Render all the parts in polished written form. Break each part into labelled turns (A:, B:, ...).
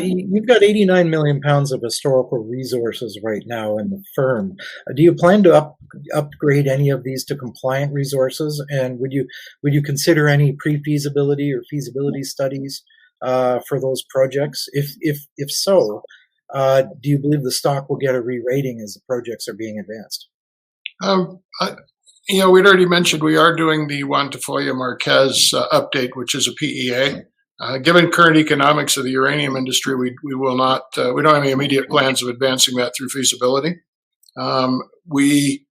A: You've got 89 million pounds of historical resources right now in the firm. Do you plan to upgrade any of these to compliant resources? And would you consider any pre-feasibility or feasibility studies for those projects? If so, do you believe the stock will get a re-rating as the projects are being advanced?
B: We'd already mentioned we are doing the Juan Tafoya Marquez update, which is a PEA. Given current economics of the uranium industry, we will not. We don't have any immediate plans of advancing that through feasibility. We,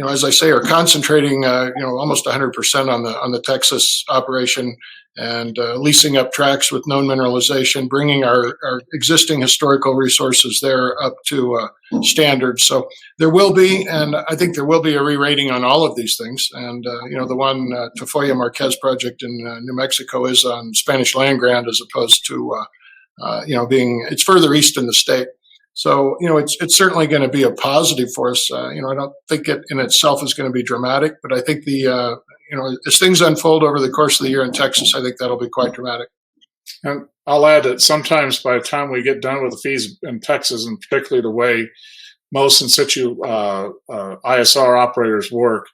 B: as I say, are concentrating, almost 100% on the Texas operation and leasing up tracts with known mineralization, bringing our existing historical resources there up to standards. So there will be, and I think there will be a re-rating on all of these things. And, the one Tafoya Marquez project in New Mexico is on Spanish land grant as opposed to, it's further east in the state. So, it's certainly going to be a positive for us. I don't think it in itself is going to be dramatic, but I think as things unfold over the course of the year in Texas, I think that'll be quite dramatic.
C: And I'll add that sometimes by the time we get done with the fees in Texas, and particularly the way most in situ ISR operators work,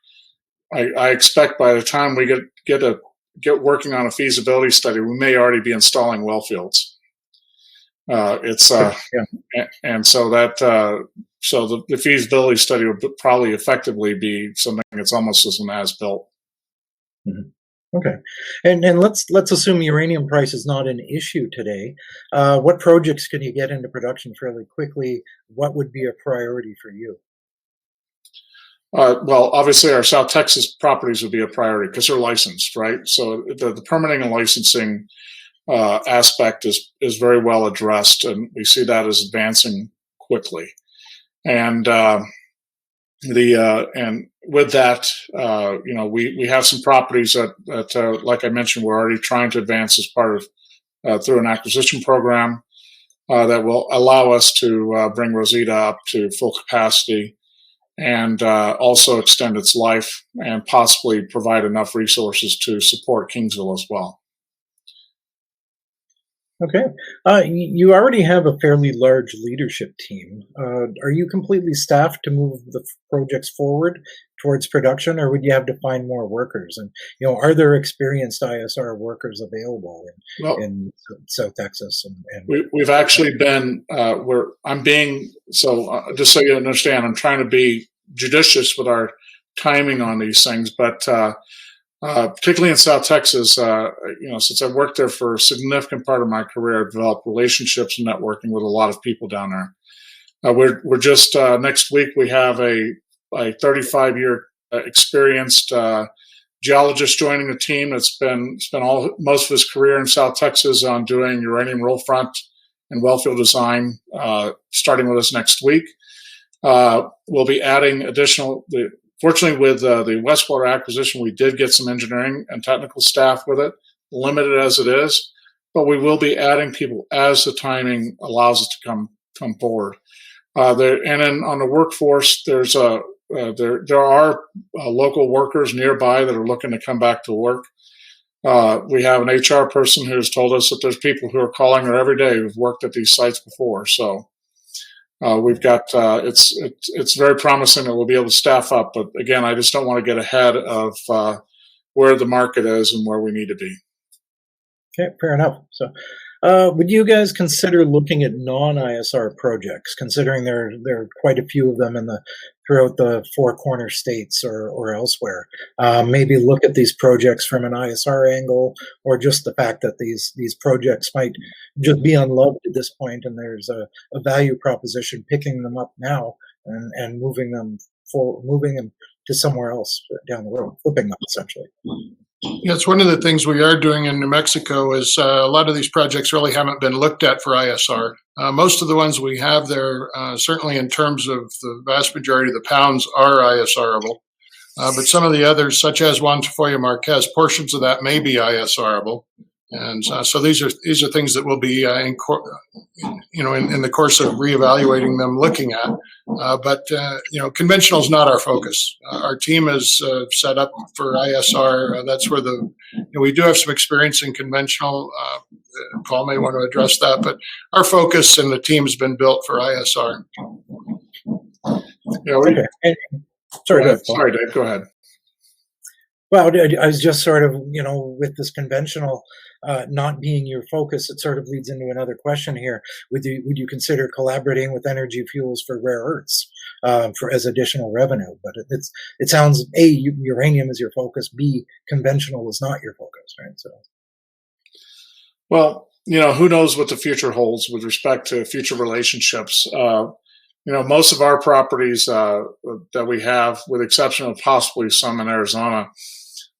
C: I expect by the time we get working on a feasibility study, we may already be installing well fields. And so the feasibility study would probably effectively be something that's almost as an as-built.
A: Mm-hmm. Okay, and let's assume uranium price is not an issue today. What projects can you get into production fairly quickly? What would be a priority for you?
C: Well, obviously, our South Texas properties would be a priority because they're licensed, right? So the permitting and licensing aspect is very well addressed, and we see that as advancing quickly. And and with that, we have some properties that like I mentioned, we're already trying to advance as part of through an acquisition program that will allow us to bring Rosita up to full capacity and also extend its life and possibly provide enough resources to support Kingsville as well.
A: Okay. You already have a fairly large leadership team. Are you completely staffed to move the projects forward towards production, or would you have to find more workers? And, are there experienced ISR workers available in South Texas?
C: We've actually been, just so you understand, I'm trying to be judicious with our timing on these things, but particularly in South Texas, since I've worked there for a significant part of my career, I've developed relationships and networking with a lot of people down there. We're just next week we have a 35-year experienced geologist joining the team that's spent most of his career in South Texas on doing uranium roll front and wellfield design, starting with us next week. We'll be adding fortunately, with the Westwater acquisition, we did get some engineering and technical staff with it, limited as it is, but we will be adding people as the timing allows us to come forward. And then on the workforce, there are local workers nearby that are looking to come back to work. We have an HR person who has told us that there's people who are calling her every day who've worked at these sites before. So we've got it's very promising that we'll be able to staff up, but again, I just don't want to get ahead of where the market is and where we need to be.
A: Okay, fair enough. So, would you guys consider looking at non-ISR projects, considering there are quite a few of them throughout the Four Corner states or elsewhere? Maybe look at these projects from an ISR angle, or just the fact that these projects might just be unloved at this point, and there's a value proposition picking them up now and moving them to somewhere else down the road, flipping them essentially.
B: Yeah, it's one of the things we are doing in New Mexico is a lot of these projects really haven't been looked at for ISR. Most of the ones we have there, certainly in terms of the vast majority of the pounds, are ISRable. But some of the others, such as Juan Tafoya Marquez, portions of that may be ISRable. And so these are things that we'll be in the course of reevaluating them, looking at. But conventional is not our focus. Our team is set up for ISR. That's where we do have some experience in conventional. Paul may want to address that, but our focus and the team's been built for ISR.
C: Yeah,
A: Okay. Sorry, go ahead, Paul.
C: Sorry, Dave. Go ahead.
A: Well, I was just sort of, with this conventional not being your focus, it sort of leads into another question here. Would you consider collaborating with Energy Fuels for rare earths for as additional revenue? But it sounds A, uranium is your focus. B, conventional is not your focus, right? So,
C: well, who knows what the future holds with respect to future relationships. Most of our properties that we have, with the exception of possibly some in Arizona,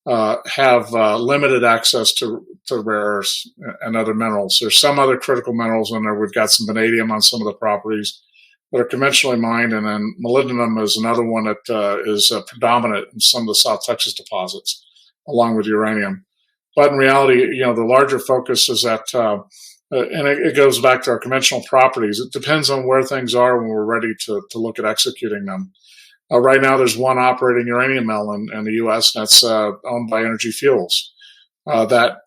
C: have limited access to rare earths and other minerals. There's some other critical minerals in there. We've got some vanadium on some of the properties that are conventionally mined, and then molybdenum is another one that is predominant in some of the South Texas deposits, along with uranium. But in reality, the larger focus is that, and it goes back to our conventional properties. It depends on where things are when we're ready to look at executing them. Right now, there's one operating uranium mill in the U.S. that's owned by Energy Fuels. That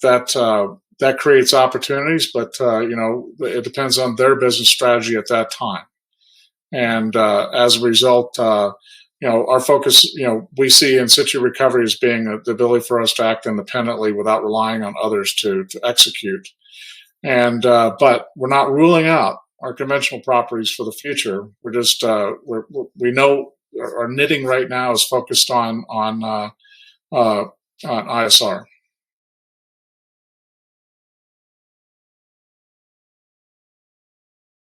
C: creates opportunities, but it depends on their business strategy at that time. And as a result, our focus, we see in situ recovery as being the ability for us to act independently without relying on others to execute. And but we're not ruling out our conventional properties for the future. We're just we know our knitting right now is focused on ISR.